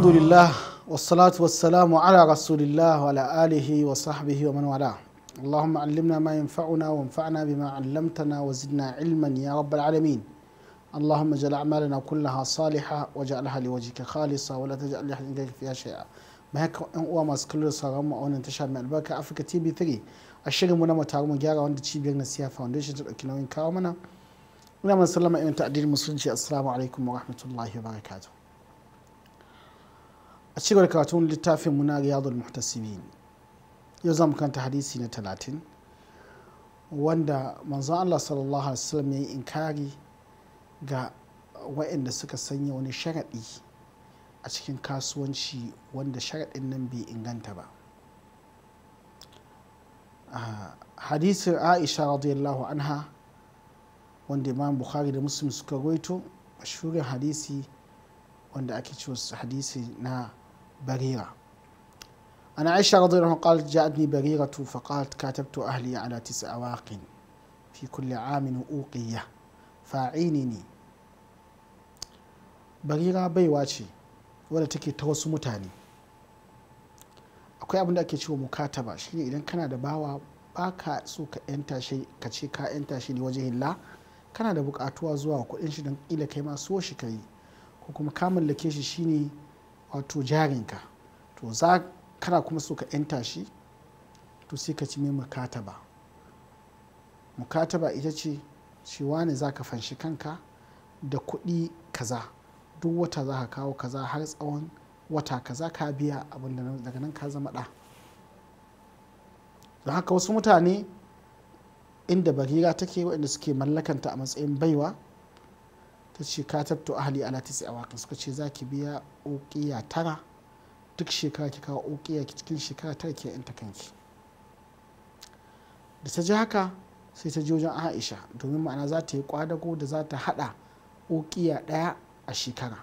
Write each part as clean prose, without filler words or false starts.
Alhamdulillah wassalatu wassalamu ala rasulillah wa ala alihi wa sahbihi wa man wala. Allahumma allimna ma yanfa'una wa anfa'na bima 'allamtana wa zidna ilman ya rabbal alamin. Allahumma ij'al a'malana kullaha salihah waj'alha liwajhika khalisa wa la taj'al li ahadin ghayrika fiha shay'a. Mahaka ɗan uwa masu kallon sauran mu a wannan tasha mai albarka Africa TV3 a shirin mu na Mutaru Mugyara wanda cibiyar Nasiha Foundation ta dauki nauyin kawo mana. Ina man sallama irin ta addinin musulunci. Assalamu alaikum wa rahmatullahi wa barakatuh. A cigaba da karatun littafin mu na Riyadul Muhtasibin, yau zamu kanta hadisi na 30 wanda manzon Allah sallallahu alaihi wasallam ya yi inkari ga waɗanda suka sanya wani sharaɗi a cikin kasuwanci wanda sharaɗin nan bai inganta ba. Hadisin Aisha radiyallahu anha wanda Imam Bukhari da Muslim suka rawaito, mashhurin hadisi wanda ake cewa hadisi na بريرة. أنا عائشة رضي الله عنها قالت جاءتني بريرة فقالت كاتبت أهلي على 9 أواق في كل عام أوقية فأعينني. بريرة baiwa ce wadda take ta wasu mutane. Akwai abin da ake cewa mukataba, shine idan kana da bawa baka so ka yanta shi, ka ce ka yanta shi ne wajhillah, kana da bukatuwa zuwa kuɗin shi don kila kai ma so shi kai, ko kuma ka mallake shi shine wato jarinka, to za kana kuma so ka yanta shi, to sai ka ci mai mukataba. Mukataba ita ce cewa ne za ka fanshi kanka da kuɗi kaza, duk wata za ka kawo kaza har tsawon wata kaza ka biya abin da daga nan ka zama ɗa. Don haka wasu mutane inda barira take waɗanda suke mallakanta a matsayin baiwa, ta ce katabtu ahli ala 9 awaqin, suka ce za ki biya uqiya 9 duk shekara, ki kawo uqiya cikin shekara 9 ki yanta kanki. Da ta ji haka sai ta je wajen Aisha, domin ma'ana za ta yi kwadago da za ta hada uqiya 1 a shekara.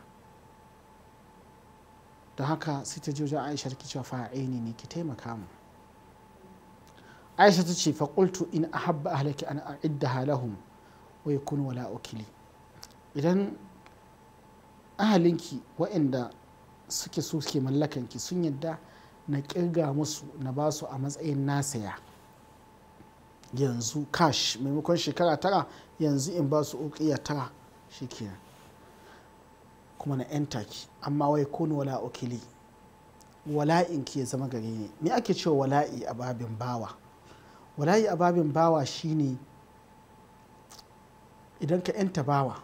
Don haka sai ta je wajen Aisha ta ce fa'aini ne, ki taimaka mu. Aisha ta ce fa qultu in ahabba ahlaki an a'iddaha lahum wa yakun wala ukili. Idan ahalinki waɗanda suke mallakanki sun yadda na kirga musu na ba su a matsayin nasaya yanzu cash maimakon shekara 9, yanzu in ba su uqiya 9 shikenan, kuma na yanta ki, amma wai kun wala ukili, wala'in ki ya zama gare ni. Me ake cewa wala'i a babin bawa? Wala'i a babin bawa shine idan ka yanta bawa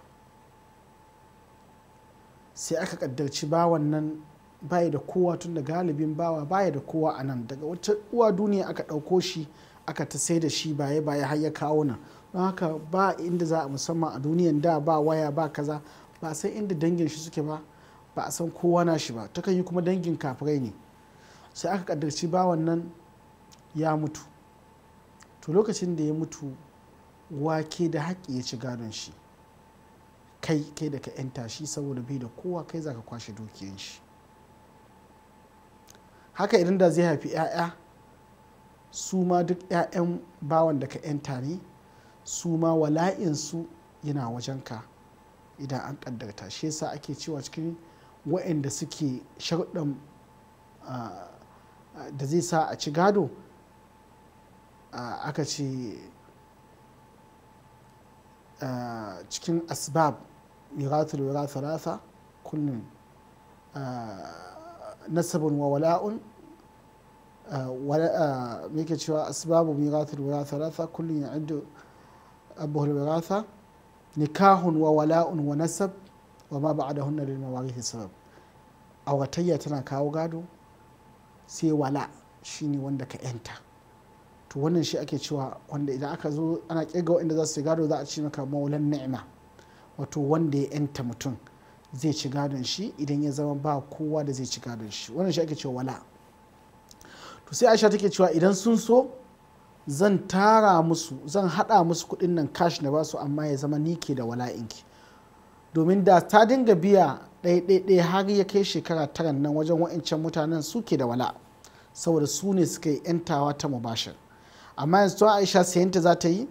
sai aka kaddarci bawan nan baya da kowa, tun da galibin bawa baya da kowa a nan, daga wata uwa duniya aka ɗauko shi aka ta sai da shi baya har ya kawo nan. Don haka ba inda za a, musamman a duniyan da ba waya ba kaza, ba a san inda dangin shi suke ba, ba a san kowa na shi ba, takan yi kuma dangin kafirai ne. Sai aka kaddarci bawan nan ya mutu, to lokacin da ya mutu wake da haƙƙi ya ci gadon shi, kai da ka yanta shi, saboda bai da kowa, kai za ka kwashe dukiyan shi. Haka idan da zai haifi 'ya'ya, su ma duk 'ya'yan bawan da ka yanta ne, su ma wala'insu yana wajenka idan an kaddarta. Shi yasa ake cewa cikin waɗanda suke sharuɗan da zai sa a ci gado, aka ce cikin asbab miratul wira thalatha kullum nasabun wa wala'un, me yake cewa asbabu miratul wira thalatha kullum ya'iddu abuhul wiratha nikahun wa wala'un wa nasab wa ma ba'dahunna lil mawarithi sabab. Auratayya tana kawo gado, sai wala shine wanda ka yanta. To wannan shi ake cewa wanda idan aka zo ana kirga waɗanda za su ci gado, za a ce maka maulan ni'ima, wato wanda ya yanta mutum zai ci gadon shi idan ya zama ba kowa da zai ci gadon shi. Wannan shi ake cewa wala. To sai Aisha take cewa idan sun so zan tara musu, zan hada musu kuɗin nan cash na basu, amma ya zama ni ke da wala'inki, domin da ta dinga biya ɗaya har ya kai shekara 9 nan wajen wa'ancan mutanen suke da wala, saboda su ne suka yi yantawa ta mubashir. Amma yanzu ta Aisha sayanta za ta yi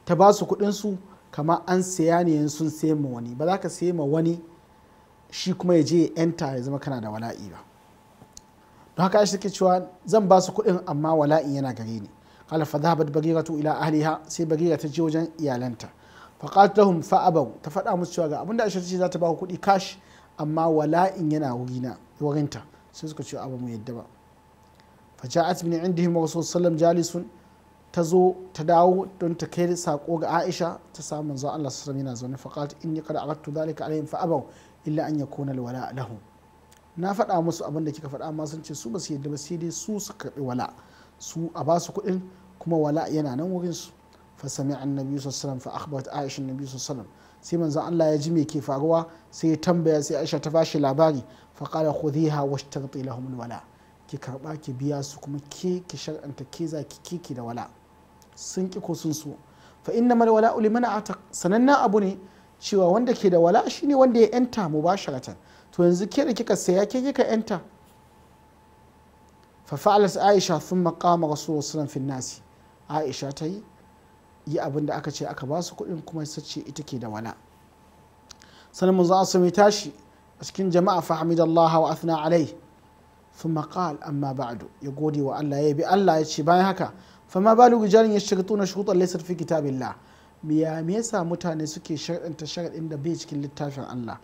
ta ba su kuɗin su, kama an saya ne yanzu sun sayi ma wani. Ba za ka sayi ma wani shi kuma ya je ya yanta ya zama kana da wala'i ba. don haka Aisha take cewa zan ba su kuɗin amma wala'in yana gare ni. qala fa dhahabat baghiratu ila ahliha, sai baghira ta je wajen iyalanta. fa qalat lahum fa abaw, ta faɗa musu cewa ga abinda Aisha ta ce za ta ba ku kuɗi cash amma wala'in yana wurinta. sai suka ce abu mu yadda ba. fa ja'at min indihim rasul sallam jalisun, ta zo ta dawo don ta kai sako ga Aisha, ta samu manzo Allah sallallahu yana zaune. fa qalat inni qad aradtu dhalika alaihim fa abaw illa an yakuna alwala lahu, na faɗa musu abin da kika faɗa amma sun ce su ba su yadda ba, sai dai su karɓi wala, su a ba su kuɗin kuma wala yana nan wurin su. fa sami annabi sallallahu alaihi wasallam fa akhbarat Aisha annabi sallallahu alaihi wasallam, sai manzo Allah ya ji me ke faruwa, sai ya tambaya, sai Aisha ta bashi labari. fa qala khudhiha washtarti lahum alwala, ki karba ki biya su kuma ki shar'anta ke za ki da wala, sun ki ko sun so. fa innamal wala'u liman ataq, sanannan abu ne cewa wanda ke da wala shine wanda ya yanta mubasharatan. to yanzu ke da kika saya ke kika yanta. fa fa'alat Aisha thumma qama rasulullah sallallahu alaihi wasallam fi nasi, Aisha ta yi abin da aka ce aka ba su kuɗin kuma sai ce ita ke da wala. sannan manzo Allah mai tashi a cikin jama'a fa hamidallahi wa athna alai thumma qala amma ba'du, ya gode wa Allah, ya bi Allah, ya ce bayan haka fa ma balu rijalin yashtarutuna shurutan laysa fi kitabillah, me yasa mutane suke sharɗanta sharaɗin da bai cikin littafin Allah.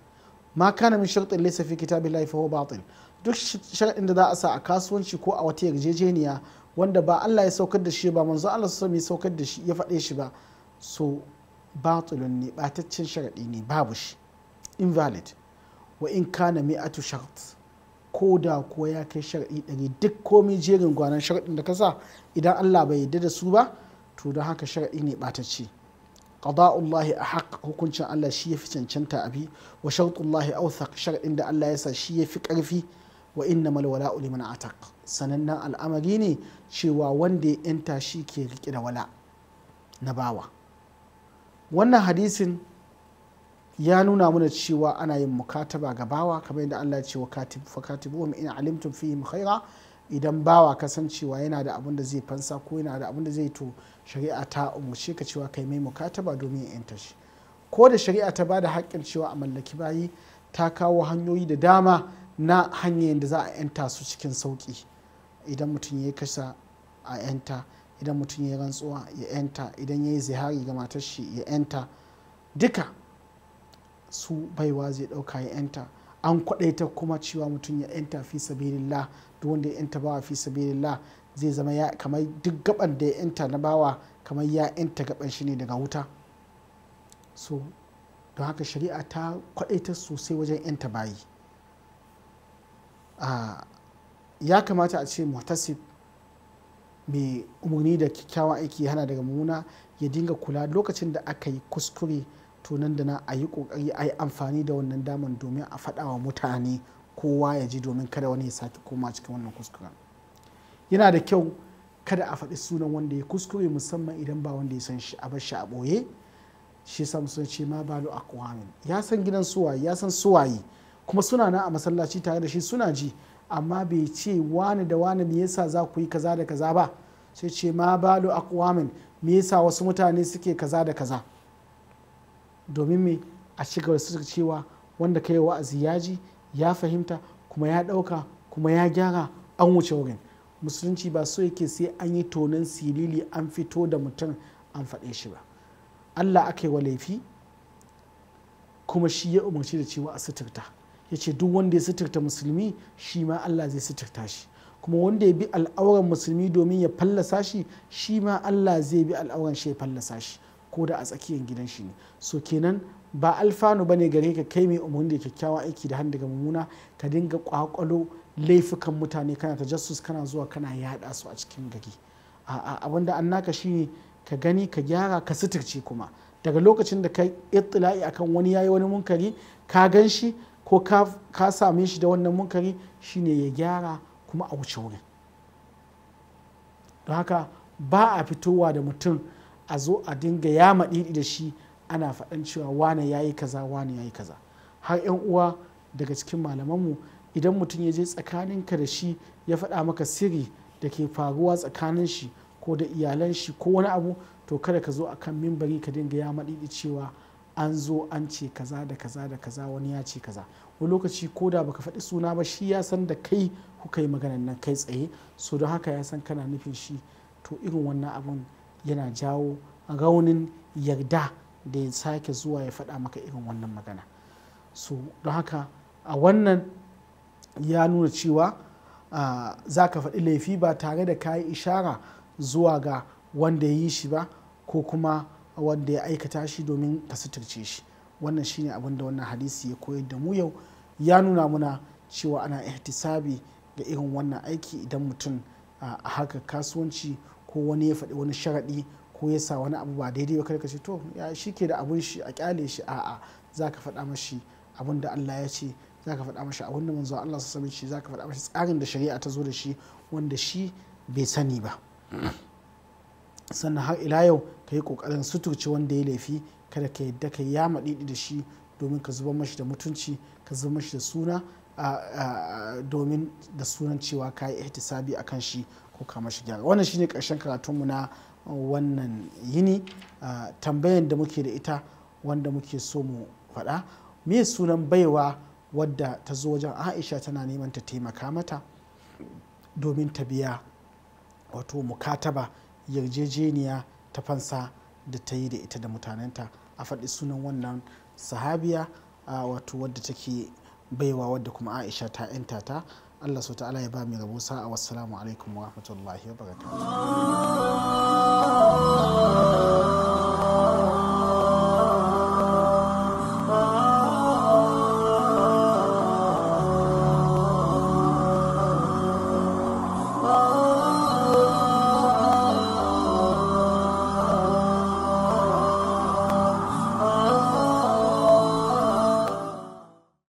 ma kana min sharɗin laysa fi kitabillahi fa huwa batil, duk sharaɗin da za a sa a kasuwanci ko a wata yarjejeniya wanda ba Allah ya saukar da shi ba, manzo Allah sallallahu alaihi wasallam ya saukar da shi ya faɗe shi ba, so batilun ne, bataccen sharaɗi ne, babu shi, invalid. wa in kana mi'atu shart, ko da kuwa ya kai sharaɗi 100, duk komai jerin gwanan sharaɗin da ka sa idan Allah bai yarda da su ba, to don haka sharaɗi ne batacce. qada'ullahi ahaq, hukuncin Allah shi yafi cancanta abi, wa shartullahi awthaq, sharaɗin da Allah ya sa shi yafi ƙarfi. wa innamal wala'u liman ataq, sanannen al'amari ne cewa wanda ya yanta shi ke riƙe da wala na bawa. wannan hadisin ya nuna mana cewa ana yin mukataba ga bawa kamar yadda Allah ya ce wa fakatibuhum in alimtum fihim khaira, idan bawa kasancewa yana da abin da zai fansa ko yana da abin da zai, to shari'a ta umurce ka cewa kai mai mukataba domin ya yanta shi. ko da shari'a ta bada haƙƙin cewa a mallaki bayi, ta kawo hanyoyi da dama na hanyar da za a yanta su cikin sauƙi. idan mutum ya yi kasa a yanta, idan mutum ya yi rantsuwa ya yanta, idan ya yi zihari ga matar shi ya yanta, duka su baiwa zai ɗauka ya yanta. an kwaɗaita kuma cewa mutum ya yanta fi sabilillah, duk wanda ya yanta bawa fi sabilillah zai zama ya kamar duk gaban da ya yanta na bawa kamar ya yanta gaban shi ne daga wuta. so don haka shari'a ta kwaɗaita sosai wajen yanta bayi. ya kamata a ce muhtasib mai umarni da kyakkyawan aiki hana daga mummuna ya dinga kula lokacin da aka yi kuskure, to nan da na a yi kokari a yi amfani da wannan daman domin a faɗa wa mutane kowa ya ji, domin kada wani ya sake koma cikin wannan kuskuren. yana da kyau kada a faɗi sunan wanda ya kuskure, musamman idan ba wanda ya san shi, a bar shi a ɓoye. shi sa sun ce ma balu aqwamin, ya san gidan suwaye, ya san suwaye, kuma suna nan a masallaci tare da shi suna ji, amma bai ce wani da wani me yasa za ku yi kaza da kaza ba, sai ce ma balu aqwamin, me yasa wasu mutane suke kaza da kaza, domin me a cigaba da cewa wanda kai wa'azi ya ji, ya fahimta, kuma ya ɗauka, kuma ya gyara, an wuce wurin. musulunci ba so yake sai an yi tonon silili an fito da mutum an faɗe shi ba. Allah aka yi wa laifi, kuma shi ya umarci da cewa a suturta, ya ce duk wanda ya suturta musulmi shi ma Allah zai suturta shi, kuma wanda ya bi al'auran musulmi domin ya fallasa shi, shi ma Allah zai bi al'auran shi ya fallasa shi, ko da a tsakiyar gidan shi ne. so kenan ba alfanu bane gare ka kai mai umarni da kyakkyawan aiki da hannu daga mummuna ka dinga kwakwalo laifukan mutane kana tajassus, kana zuwa kana yada su a cikin gari. abinda an naka shine ka gani, ka gyara, ka suturce. kuma daga lokacin da ka ittila'i akan wani yayi wani munkari, ka gan shi ko ka same shi da wannan munkari, shine ya gyara kuma a wuce wurin. don haka ba a fitowa da mutum a zo a dinga yama ɗiɗi da shi ana faɗan cewa wane yayi kaza, wane yayi kaza. har 'yan uwa daga cikin malamanmu, idan mutum ya je tsakaninka da shi ya faɗa maka sirri da ke faruwa tsakanin shi ko da iyalan shi ko wani abu, to kada ka zo a kan mimbari ka dinga ya maɗiɗi cewa an zo an ce kaza da kaza da kaza, wani ya ce kaza. Wani lokaci ko da baka faɗi suna ba shi ya san da kai kuka yi maganan nan kai tsaye, so don haka ya san kana nufin shi. To irin wannan abun yana jawo raunin yarda da ya sake zuwa ya faɗa maka irin wannan magana. So don haka a wannan ya nuna cewa za ka faɗi laifi ba tare da ka yi ishara zuwa ga wanda ya yi shi ba ko kuma wanda ya aikata shi domin ka suturce shi. Wannan shine abin da wannan hadisi ya koyar da mu yau. Ya nuna muna cewa ana ihtisabi ga irin wannan aiki idan mutum a harkar kasuwanci ko wani ya faɗi wani sharaɗi ko ya sa wani abu ba daidai ba, kada ka ce to ya shi ke da abun shi a kyale shi, a'a za ka faɗa mashi abin da Allah ya ce, za ka faɗa mashi abin da manzo Allah su sami shi, za ka faɗa mashi tsarin da shari'a ta zo da shi wanda shi bai sani ba. Sannan har ila yau ka yi ƙoƙarin suturce wanda ya laifi, kada ka yadda ka ya maɗiɗi da shi domin ka zubar mashi da mutunci, ka zubar mashi da suna domin da sunan cewa ka yi ihtisabi a kan shi ko ka mashi gyara. Wannan shine ƙarshen karatunmu na wannan yini. Tambayan da muke da ita wanda muke so mu faɗa, me sunan baiwa wadda ta zo wajen Aisha tana neman ta taimaka mata domin ta biya wato mukataba, yarjejeniya ta fansa da ta yi da ita da mutanenta. A faɗi sunan wannan sahabiya wato wadda take baiwa wadda kuma Aisha ta 'yanta ta. Allah subhanahu wa ta'ala ya ba mu rabo sa'a. Wassalamu alaikum wa rahmatullahi wa barakatuh.